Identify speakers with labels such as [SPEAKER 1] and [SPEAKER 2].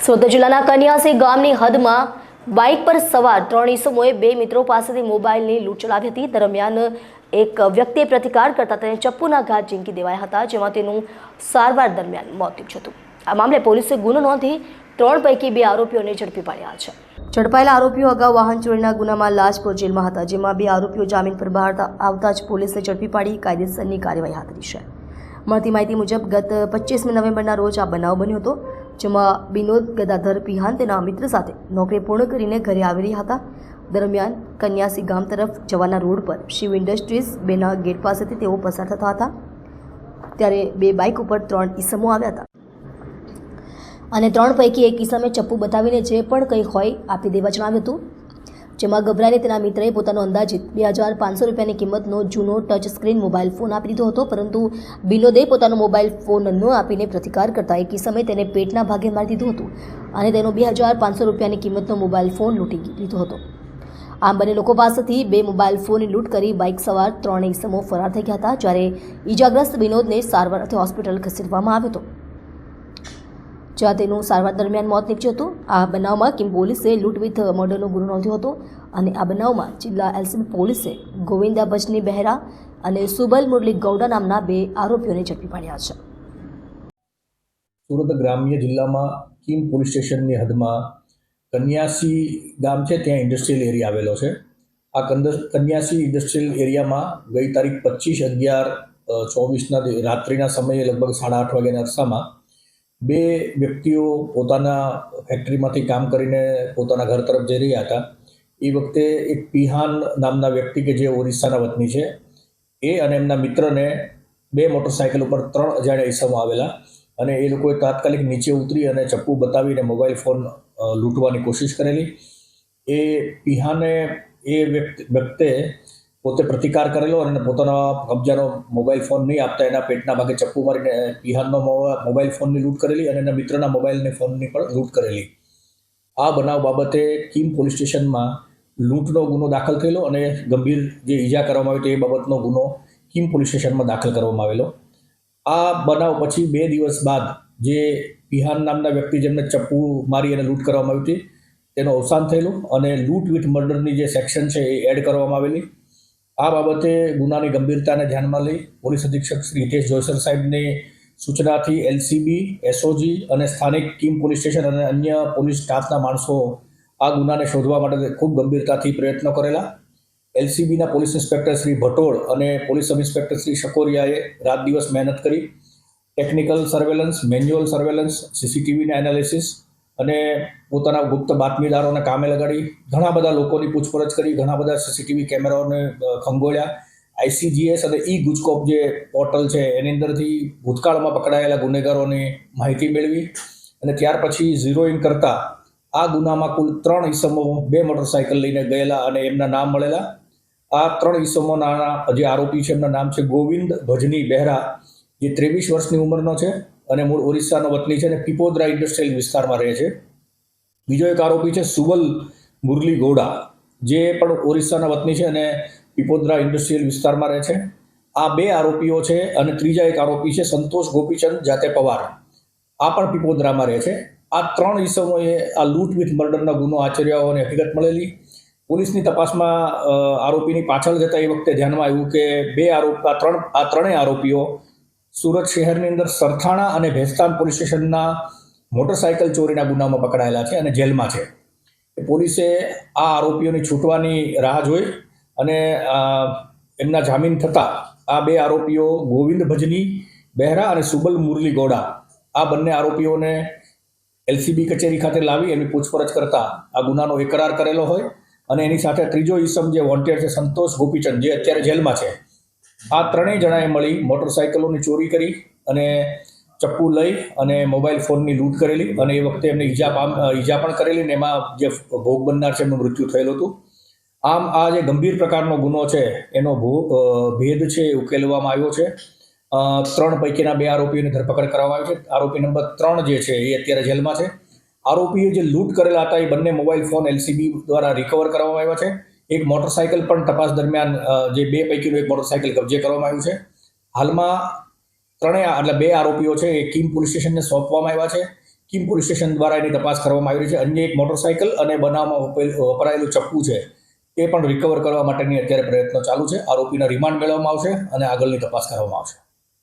[SPEAKER 1] સુરત જિલ્લાના કન્યાસી ગામની હદમાં બાઇક પર સવાર 3 ઈસમોએ 2 મિત્રો પાસેથી મોબાઈલની લૂંટ ચલાવી હતી। દરમિયાન એક વ્યક્તિએ પ્રતિકાર કરતા તેને ચપ્પુના ઘા ઝીંકી દેવાયા હતા, જેમાં તેનું સારવાર દરમિયાન મોત નીપજ્યું હતું। આ મામલે પોલીસે ગુનો નોંધી 3 પૈકી 2 આરોપીઓને ઝડપી પાડ્યા છે। ઝડપાયેલા આરોપીઓ અગાઉ વાહન ચોરીના ગુનામાં લાજપોર જેલમાં હતા, જેમાં 2 આરોપીઓ જામીન પર બહાર આવતા જ પોલીસે ઝડપી પાડી કાયદેસરની કાર્યવાહી હાથ ધરી છે। મળતી માહિતી મુજબ ગત 25 નવેમ્બરના રોજ આ બનાવ બન્યો હતો, જેમાં વિનોદ ગદાધર પિહાન તેના મિત્ર સાથે નોકરી પૂર્ણ કરીને ઘરે આવી રહ્યા હતા। દરમિયાન કન્યાસી ગામ તરફ જવાના રોડ પર શિવ ઇન્ડસ્ટ્રીઝ 2ના ગેટ પાસેથી તેઓ પસાર થતા હતા, ત્યારે 2 બાઇક ઉપર 3 ઈસમો આવ્યા હતા અને 3 પૈકી એક ઈસમે ચપ્પુ બતાવીને જે પણ કંઈ હોય આપી દેવા જણાવ્યું હતું, જેમાં ગભરાઈને તેના મિત્રએ પોતાનો અંદાજિત 2500 રૂપિયાની કિંમતનો જૂનો ટચ સ્ક્રીન મોબાઈલ ફોન આપી દીધો હતો, પરંતુ વિનોદે પોતાનો મોબાઈલ ફોન ન આપીને પ્રતિકાર કરતા એક ઈસમે તેને પેટના ભાગે મારી દીધું હતું અને તેનો 2500 રૂપિયાની કિંમતનો મોબાઈલ ફોન લૂંટી લીધો હતો। આમ બંને લોકો પાસેથી 2 મોબાઈલ ફોનની લૂંટ કરી બાઇક સવાર 3 ઈસમો ફરાર થઈ ગયા હતા, જ્યારે ઈજાગ્રસ્ત વિનોદને સારવાર અર્થે હોસ્પિટલ ખસેડવામાં આવ્યો હતો, જ્યાં તેનું સારવાર દરમિયાન મોત નીપજ્યું હતું। આ બનાવમાં કિમ પોલીસે લૂંટ વિથ મર્ડરનો ગુનો નોંધ્યો હતો અને આ બનાવમાં જિલ્લા એલસીબી પોલીસે ગોવિંદા ભજની બહેરા અને સુબલ મુરલી ગૌડા નામના 2 આરોપીઓને ઝડપી પાડ્યા છે।
[SPEAKER 2] સુરત ગ્રામ્ય જિલ્લામાં કિમ પોલીસ સ્ટેશનની હદમાં કન્યાસી ગામ છે, ત્યાં ઇન્ડસ્ટ્રીયલ એરિયા આવેલો છે। આ કન્યાસી ઇન્ડસ્ટ્રીયલ એરિયામાં ગઈ તારીખ 25/11/24ના રાત્રિના સમયે લગભગ 8:30 વાગ્યાના અરસામાં 2 વ્યક્તિઓ પોતાના ફેક્ટરીમાંથી કામ કરીને પોતાના ઘર તરફ જઈ રહ્યા હતા। એ વખતે એક પિહાન નામના વ્યક્તિ કે જે ઓરિસ્સાના વતની છે, એ અને એમના મિત્રને 2 મોટરસાઇકલ ઉપર 3 અજાણ્યા ઈસમો આવેલા અને એ લોકોએ તાત્કાલિક નીચે ઉતરી અને ચપ્પુ બતાવીને મોબાઈલ ફોન લૂંટવાની કોશિશ કરેલી। એ પિહાને એ વ્યક્તિએ પોતે પ્રતિકાર કરેલો અને પોતાના કબજાનો મોબાઈલ ફોન નહીં આપતા એના પેટના ભાગે ચપ્પુ મારીને પિહાનનો મોબાઈલ ફોનની લૂંટ કરેલી અને એના મિત્રના મોબાઈલની ફોનની પણ લૂંટ કરેલી। આ બનાવ બાબતે કિમ પોલીસ સ્ટેશનમાં લૂંટનો ગુનો દાખલ થયેલો અને ગંભીર જે ઈજા કરવામાં આવી હતી એ બાબતનો ગુનો કિમ પોલીસ સ્ટેશનમાં દાખલ કરવામાં આવેલો। આ બનાવ પછી 2 દિવસ બાદ જે પિહાન નામના વ્યક્તિ જેમને ચપ્પુ મારી અને લૂંટ કરવામાં આવી હતી તેનું અવસાન થયેલું અને લૂંટ વિથ મર્ડરની જે સેક્શન છે એ એડ કરવામાં આવેલી। આ બાબતે ગુનાની ગંભીરતાને ધ્યાનમાં લઈ પોલીસ અધિક્ષક શ્રી હિતેશ જોયસર સાહેબની સૂચનાથી એલસીબી, એસઓજી અને સ્થાનિક કિમ પોલીસ સ્ટેશન અને અન્ય પોલીસ સ્ટાફના માણસો આ ગુનાને શોધવા માટે ખૂબ ગંભીરતાથી પ્રયત્નો કરેલા। એલસીબીના પોલીસ ઇન્સ્પેક્ટર શ્રી ભટોળ અને પોલીસ સબ ઇન્સ્પેક્ટર શ્રી શકોરિયાએ રાત દિવસ મહેનત કરી ટેકનિકલ સર્વેલન્સ, મેન્યુઅલ સર્વેલન્સ, સીસીટીવીના એનાલિસિસ અને પોતાના ગુપ્ત બાતમીદારોને કામે લગાડી ઘણા બધા લોકોની પૂછપરછ કરી, ઘણા બધા સીસીટીવી કેમેરાઓને ખંગોળ્યા। આઈસીજીએસ અને ઈ ગુજકોપ જે પોર્ટલ છે એની અંદરથી ભૂતકાળમાં પકડાયેલા ગુનેગારોની માહિતી મેળવી અને ત્યાર પછી ઝીરોઇન કરતા આ ગુનામાં કુલ 3 ઈસમો 2 મોટરસાઇકલ લઈને ગયેલા અને એમના નામ મળેલા। આ 3 ઈસમોના જે આરોપી છે એમના નામ છે ગોવિંદ ભજની બહેરા, જે 23 વર્ષની ઉંમરનો છે અને મૂળ ઓરિસ્સાનો વતની છે અને પીપોદરા ઇન્ડસ્ટ્રીયલ વિસ્તારમાં રહે છે। બીજો એક આરોપી છે સુબલ મુરલી ગૌડા, જે પણ ઓરિસ્સાના વતની છે અને પીપોદરા ઇન્ડસ્ટ્રીયલ વિસ્તારમાં રહે છે। આ 2 આરોપીઓ છે અને ત્રીજા એક આરોપી છે સંતોષ ગોપીચંદ જાતે પવાર, આ પણ પીપોદરામાં રહે છે। આ 3 ઈસમોએ આ લૂંટ વિથ મર્ડરના ગુનો આચર્યા હોવાની હકીકત મળેલી। પોલીસની તપાસમાં આરોપીની પાછળ જતા એ વખતે ધ્યાનમાં આવ્યું કે 3 આરોપીઓ સુરત શહેરની અંદર સરથાણા અને ભેસ્તાન પોલીસ સ્ટેશનના મોટરસાઇકલ ચોરીના ગુનામાં પકડાયેલા છે અને જેલમાં છે। પોલીસે આ આરોપીઓની છૂટવાની રાહ જોઈ અને એમના જામીન થતાં આ 2 આરોપીઓ ગોવિંદ ભજની બહેરા અને સુબલ મુરલી ગૌડા, આ બંને આરોપીઓને એલસીબી કચેરી ખાતે લાવી એની પૂછપરછ કરતા આ ગુનાનો એકરાર કરેલો હોય અને એની સાથે ત્રીજો ઈસમ જે વોન્ટેડ છે સંતોષ ગોપીચંદ, જે અત્યારે જેલમાં છે, આ 3 જણાએ મળી મોટરસાઇકલોની ચોરી કરી અને ચપ્પુ લઈ અને મોબાઈલ ફોનની લૂંટ કરેલી અને એ વખતે એમને ઈજા પણ કરેલી ને એમાં જે ભોગ બનનાર છે એમનું મૃત્યુ થયેલું હતું। આમ આ જે ગંભીર પ્રકારનો ગુનો છે એનો ભેદ છે એ ઉકેલવામાં આવ્યો છે। 3 પૈકીના 2 આરોપીઓની ધરપકડ કરવામાં આવી છે। આરોપી નંબર 3 જે છે એ અત્યારે જેલમાં છે। આરોપીએ જે લૂંટ કરેલા હતા એ બંને મોબાઈલ ફોન એલસીબી દ્વારા રિકવર કરવામાં આવ્યા છે। એક મોટરસાઇકલ પણ તપાસ દરમિયાન જે 2 પૈકીનું એક મોટરસાઇકલ કબજે કરવામાં આવ્યું છે। હાલમાં 2 આરોપીઓ છે એ કિમ પોલીસ સ્ટેશનને સોંપવામાં આવ્યા છે। કિમ પોલીસ સ્ટેશન દ્વારા એની તપાસ કરવામાં આવી રહી છે. અન્ય એક મોટરસાયકલ અને બનાવમાં વપરાયેલું ચપ્પુ છે એ પણ રિકવર કરવા માટેની અત્યારે પ્રયત્નો ચાલુ છે. આરોપીના રિમાન્ડ મેળવવામાં આવશે અને આગળની તપાસ કરવામાં આવશે.